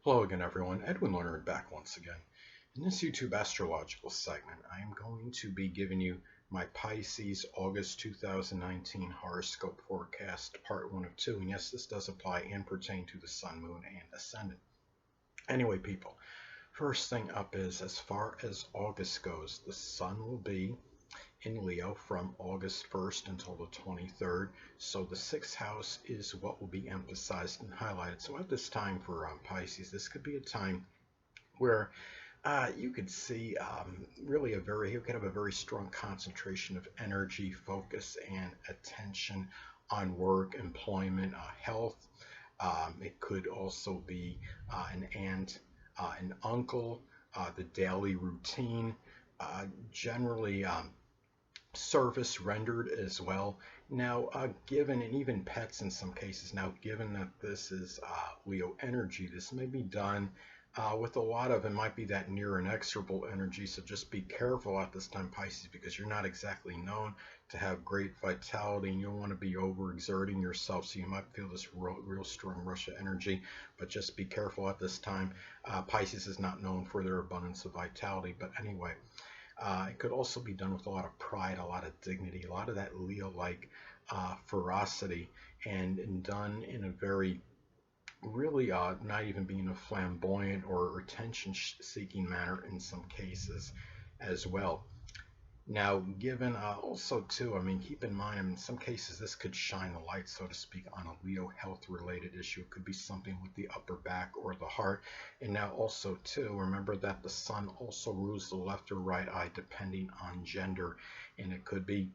Hello again, everyone. Edwin Learnard back once again. In this YouTube astrological segment, I am going to be giving you my Pisces August 2019 horoscope forecast, part 1 of 2. And yes, this does apply and pertain to the Sun, Moon, and Ascendant. Anyway, people, first thing up is as far as August goes, the Sun will be in Leo from August 1st until the 23rd. So the sixth house is what will be emphasized and highlighted. So at this time for Pisces, this could be a time where you could see really you could have a very strong concentration of energy, focus, and attention on work, employment, health. It could also be an aunt, an uncle, the daily routine, generally service rendered as well. Now, given, and even pets in some cases, now given that this is Leo energy, this may be done with a lot of, it might be that near inexorable energy, so just be careful at this time, Pisces, because you're not exactly known to have great vitality, and you don't want to be overexerting yourself, so you might feel this real strong rush of energy, but just be careful at this time. Pisces is not known for their abundance of vitality, but anyway, it could also be done with a lot of pride, a lot of dignity, a lot of that Leo-like ferocity, and done in a very, really not even being a flamboyant or attention-seeking manner in some cases as well. Now, given also too, I mean, keep in mind, in some cases this could shine a light, so to speak, on a Leo health-related issue. It could be something with the upper back or the heart. And now also too, remember that the Sun also rules the left or right eye depending on gender, and it could be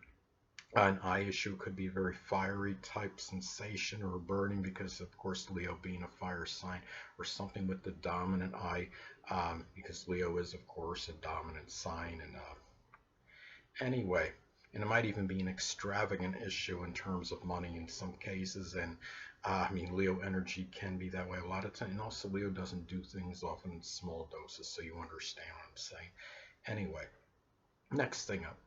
an eye issue. It could be a very fiery type sensation or burning because, of course, Leo being a fire sign, or something with the dominant eye, because Leo is, of course, a dominant sign. And anyway, and it might even be an extravagant issue in terms of money in some cases. And I mean, Leo energy can be that way a lot of times. And also, Leo doesn't do things often in small doses, so you understand what I'm saying. Anyway, next thing up.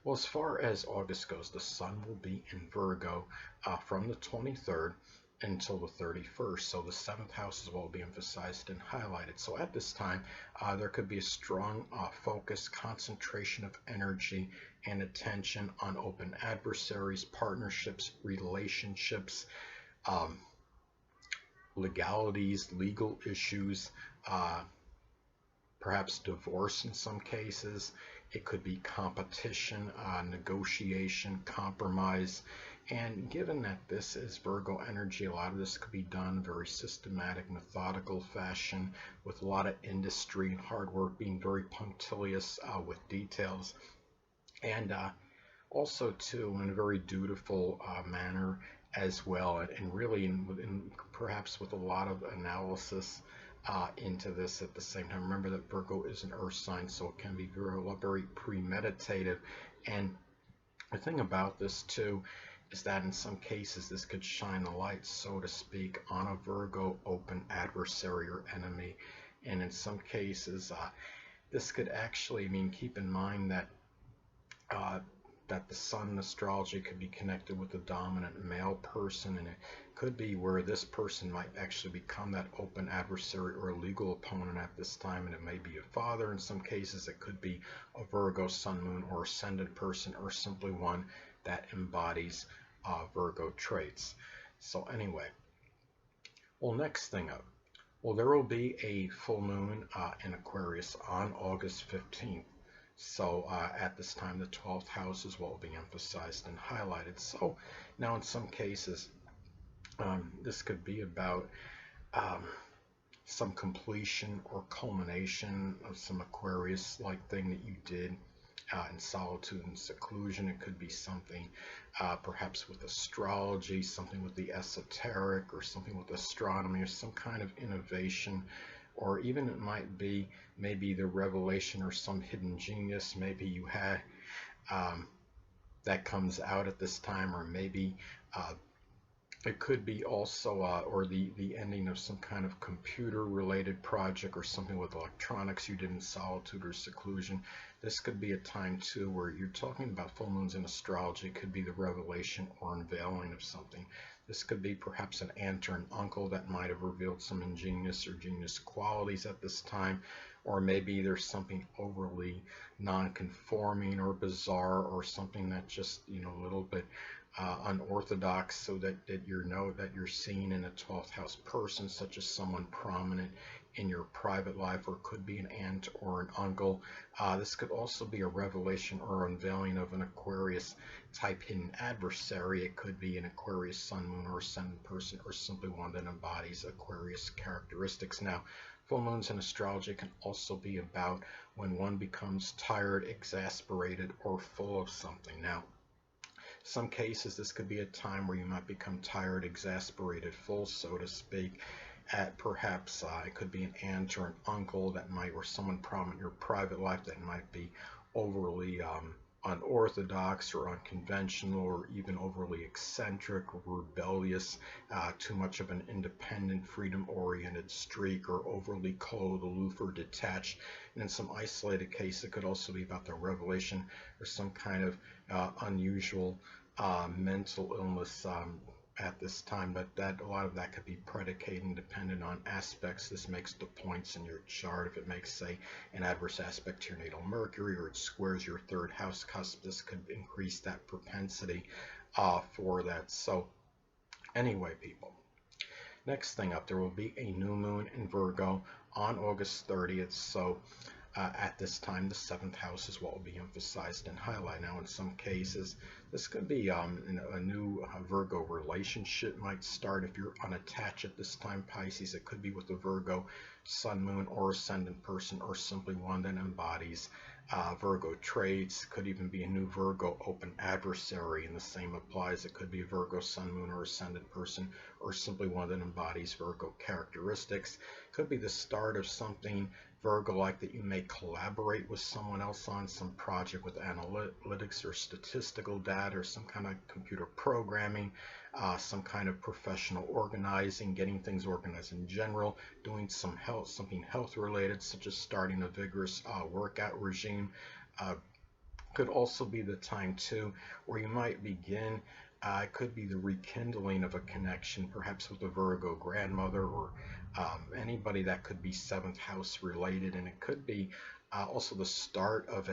Well, as far as August goes, the Sun will be in Virgo from the 23rd until the 31st. So the seventh house is what will be emphasized and highlighted. So at this time, there could be a strong focus, concentration of energy and attention on open adversaries, partnerships, relationships, legalities, legal issues, perhaps divorce in some cases. It could be competition, negotiation, compromise. And given that this is Virgo energy, a lot of this could be done very systematic, methodical fashion, with a lot of industry and hard work, being very punctilious with details. And also, too, in a very dutiful manner as well, and really perhaps with a lot of analysis into this at the same time. Remember that Virgo is an earth sign, so it can be very premeditative. And the thing about this too is that in some cases this could shine a light, so to speak, on a Virgo open adversary or enemy. And in some cases this could actually, I mean, keep in mind that that the Sun in astrology could be connected with a dominant male person, and it could be where this person might actually become that open adversary or a legal opponent at this time, and it may be a father. In some cases it could be a Virgo Sun, Moon, or Ascendant person, or simply one that embodies Virgo traits. So anyway, well, next thing up, well, there will be a full moon in Aquarius on August 15th. So at this time, the 12th house is what will be emphasized and highlighted. So now in some cases, this could be about some completion or culmination of some Aquarius-like thing that you did in solitude and seclusion. It could be something perhaps with astrology, something with the esoteric, or something with astronomy, or some kind of innovation. Or even it might be maybe the revelation or some hidden genius maybe you had that comes out at this time. Or maybe it could be also or the ending of some kind of computer related project, or something with electronics you did in solitude or seclusion. This could be a time too where you're talking about full moons in astrology. It could be the revelation or unveiling of something This could be perhaps an aunt or an uncle that might have revealed some ingenious or genius qualities at this time, or maybe there's something overly non-conforming or bizarre, or something that just, a little bit unorthodox, so that you're seeing in a 12th house person, such as someone prominent in your private life, or could be an aunt or an uncle. This could also be a revelation or unveiling of an Aquarius type hidden adversary. It could be an Aquarius sun, moon, or ascendant person, or simply one that embodies Aquarius characteristics. Now, full moons in astrology can also be about when one becomes tired, exasperated, or full of something. Now, some cases, this could be a time where you might become tired, exasperated, full, so to speak. At perhaps it could be an aunt or an uncle that might, or someone prominent in your private life that might be overly unorthodox or unconventional, or even overly eccentric or rebellious, too much of an independent, freedom-oriented streak, or overly cold, aloof, or detached. And in some isolated case, it could also be about the revelation or some kind of unusual mental illness at this time, but that a lot of that could be predicated and dependent on aspects. This makes the points in your chart. If it makes, say, an adverse aspect to your natal Mercury, or it squares your third house cusp, this could increase that propensity for that. So anyway, people, next thing up, there will be a new moon in Virgo on August 30th. So at this time, the seventh house is what will be emphasized and highlighted. Now, in some cases, this could be a new Virgo relationship might start if you're unattached at this time, Pisces. It could be with a Virgo sun, moon, or ascendant person, or simply one that embodies Virgo traits. Could even be a new Virgo open adversary, and the same applies. It could be a Virgo sun, moon, or ascendant person, or simply one that embodies Virgo characteristics. Could be the start of something Virgo-like that you may collaborate with someone else on, some project with analytics or statistical data, or some kind of computer programming, some kind of professional organizing, getting things organized in general, doing something health related, such as starting a vigorous workout regime. Could also be the time too where you might begin, it could be the rekindling of a connection, perhaps with a Virgo grandmother, or anybody that could be seventh house related. And it could be also the start of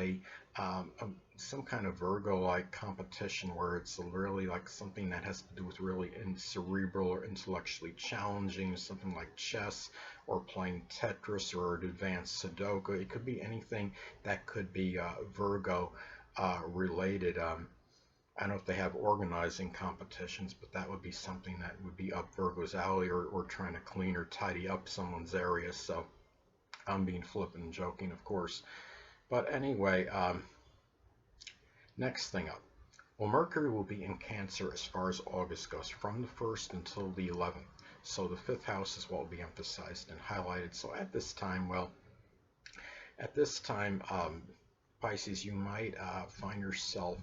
some kind of Virgo-like competition, where it's really like something that has to do with really cerebral or intellectually challenging, something like chess, or playing Tetris, or advanced Sudoku. It could be anything that could be Virgo related. I don't know if they have organizing competitions, but that would be something that would be up Virgo's alley, or trying to clean or tidy up someone's area. So I'm being flippant and joking, of course. But anyway, next thing up. Well, Mercury will be in Cancer as far as August goes, from the 1st until the 11th. So the 5th house is what will be emphasized and highlighted. So at this time, Pisces, you might find yourself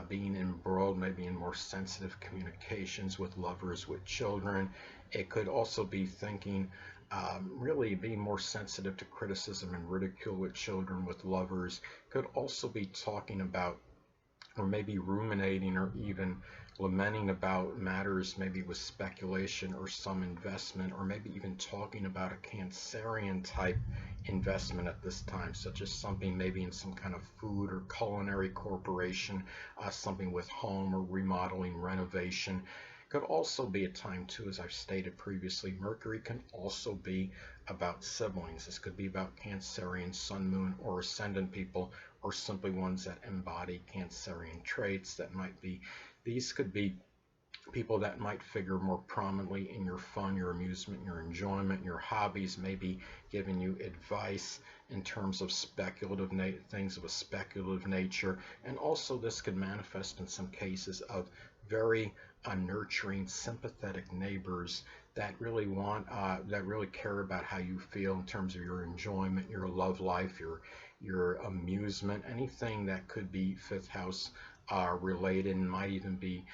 being embroiled maybe in more sensitive communications with lovers, with children. It could also be thinking, really being more sensitive to criticism and ridicule with children, with lovers. Could also be talking about, or maybe ruminating, or even lamenting about matters maybe with speculation or some investment, or maybe even talking about a Cancerian type investment at this time, such as something maybe in some kind of food or culinary corporation, something with home or remodeling, renovation. Could also be a time too, as I've stated previously, Mercury can also be about siblings. This could be about Cancerian sun, moon, or ascendant people, or simply ones that embody Cancerian traits. These could be people that might figure more prominently in your fun, your amusement, your enjoyment, your hobbies, maybe giving you advice in terms of speculative things of a speculative nature. And also this could manifest in some cases of very nurturing, sympathetic neighbors that really care about how you feel in terms of your enjoyment, your love life, your amusement, anything that could be 5th house related, and might even be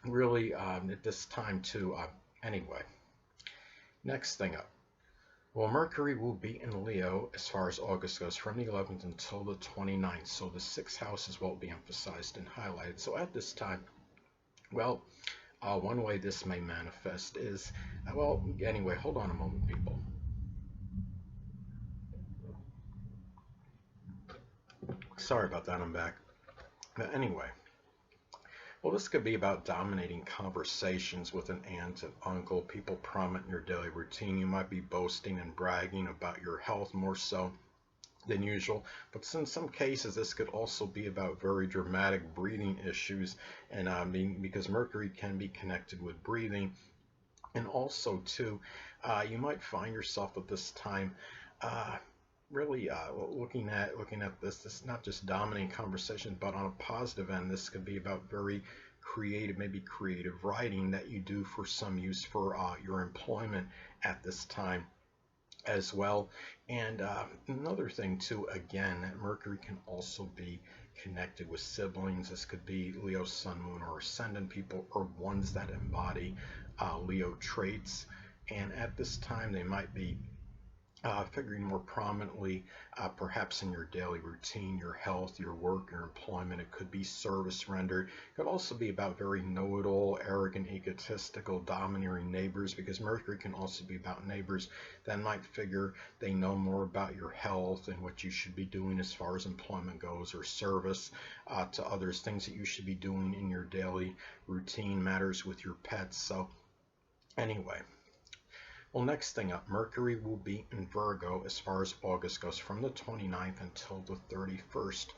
really at this time too. Anyway, next thing up. Well, Mercury will be in Leo as far as August goes, from the 11th until the 29th. So the 6th house is what will be emphasized and highlighted. So at this time, well, One way this may manifest is, well, anyway, hold on a moment, people. Sorry about that, I'm back. But anyway, well, this could be about dominating conversations with an aunt and uncle, people prominent in your daily routine. You might be boasting and bragging about your health more so than usual, but in some cases this could also be about very dramatic breathing issues, and because Mercury can be connected with breathing. And also too, you might find yourself at this time uh, really looking at this not just dominating conversation, but on a positive end, this could be about very creative, maybe creative writing that you do for some use for your employment at this time as well. And another thing too, again, that Mercury can also be connected with siblings. This could be Leo, Sun, Moon, or Ascendant people, or ones that embody Leo traits. And at this time, they might be figuring more prominently, perhaps in your daily routine, your health, your work, your employment. It could be service rendered. It could also be about very know-it-all, arrogant, egotistical, domineering neighbors, because Mercury can also be about neighbors that might figure they know more about your health and what you should be doing as far as employment goes, or service to others, things that you should be doing in your daily routine, matters with your pets. So anyway. Well, next thing up, Mercury will be in Virgo as far as August goes, from the 29th until the 31st.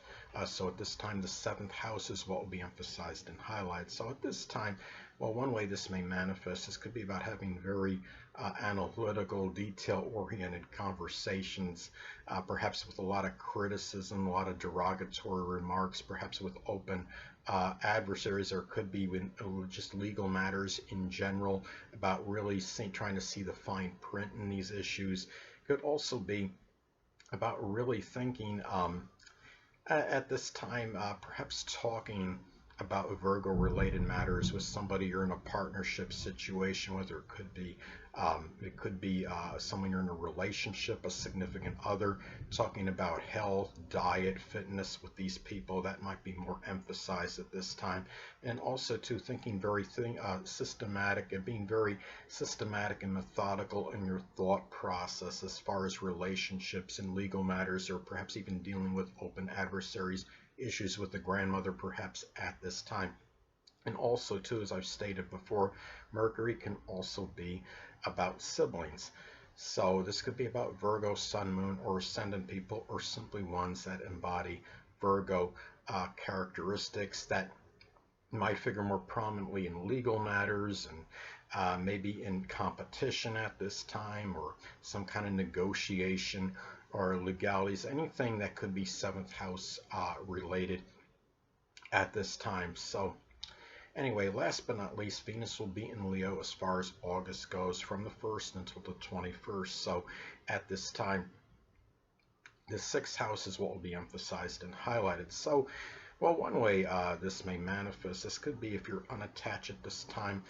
So at this time, the seventh house is what will be emphasized and highlighted. So at this time, well, one way this may manifest, this could be about having very analytical, detail-oriented conversations, perhaps with a lot of criticism, a lot of derogatory remarks, perhaps with open adversaries, or could be with just legal matters in general, about really trying to see the fine print in these issues. Could also be about really thinking at this time, perhaps talking about Virgo related matters with somebody you're in a partnership situation with, or it could be someone you're in a relationship, a significant other, talking about health, diet, fitness with these people. That might be more emphasized at this time. And also to thinking very systematic, and being very systematic and methodical in your thought process as far as relationships and legal matters, or perhaps even dealing with open adversaries, issues with the grandmother perhaps at this time. And also too, as I've stated before, Mercury can also be about siblings. So this could be about Virgo, Sun, Moon, or Ascendant people, or simply ones that embody Virgo characteristics that might figure more prominently in legal matters, and maybe in competition at this time, or some kind of negotiation or legalities, anything that could be seventh house related at this time. So anyway, last but not least, Venus will be in Leo as far as August goes, from the 1st until the 21st. So at this time, the sixth house is what will be emphasized and highlighted. So, well, one way this may manifest, this could be if you're unattached at this time,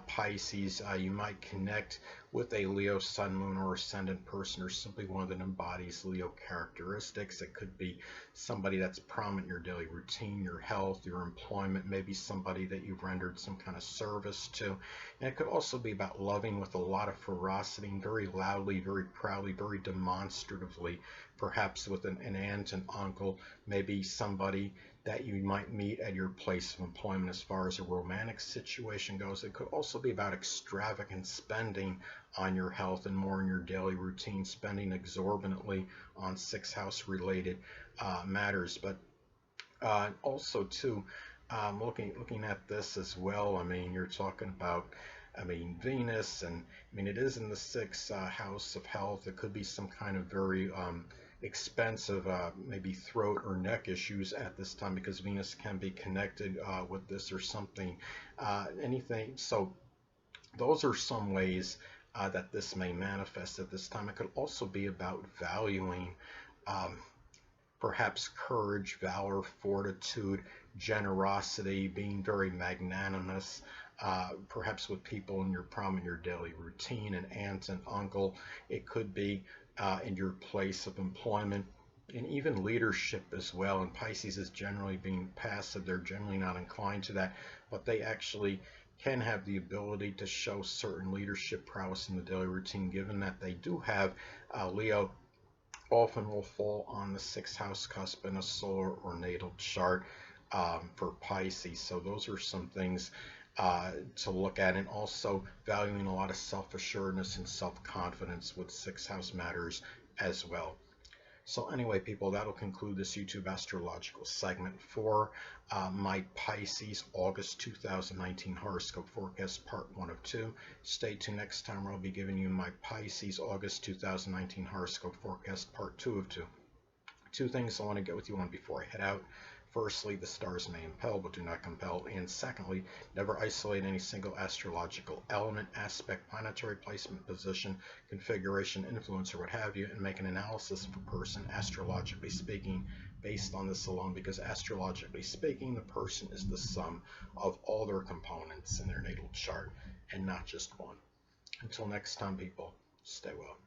Pisces, you might connect with a Leo, Sun, Moon, or Ascendant person, or simply one that embodies Leo characteristics. It could be somebody that's prominent in your daily routine, your health, your employment, maybe somebody that you've rendered some kind of service to. And it could also be about loving with a lot of ferocity, very loudly, very proudly, very demonstratively, perhaps with an aunt, an uncle, maybe somebody that you might meet at your place of employment as far as a romantic situation goes. It could also be about extravagant spending on your health and more in your daily routine, spending exorbitantly on sixth house related matters. But also too, looking at this as well, I mean, you're talking about, I mean, Venus, and I mean, it is in the sixth house of health. It could be some kind of very expensive, maybe throat or neck issues at this time, because Venus can be connected with this or something, anything. So those are some ways that this may manifest at this time. It could also be about valuing um, perhaps courage, valor, fortitude, generosity, being very magnanimous, perhaps with people in your daily routine, an aunt and uncle. It could be in your place of employment, and even leadership as well. And Pisces is generally being passive. They're generally not inclined to that, but they actually can have the ability to show certain leadership prowess in the daily routine, given that they do have Leo often will fall on the sixth house cusp in a solar or natal chart for Pisces. So those are some things to look at, and also valuing a lot of self-assuredness and self-confidence with sixth house matters as well. So anyway, people, that'll conclude this YouTube astrological segment for my Pisces August 2019 horoscope forecast, part 1 of 2. Stay tuned next time where I'll be giving you my Pisces August 2019 horoscope forecast, part 2 of 2. Two things I want to get with you on before I head out. Firstly, the stars may impel but do not compel. And secondly, never isolate any single astrological element, aspect, planetary placement, position, configuration, influence, or what have you, and make an analysis of a person, astrologically speaking, based on this alone, because astrologically speaking, the person is the sum of all their components in their natal chart and not just one. Until next time, people, stay well.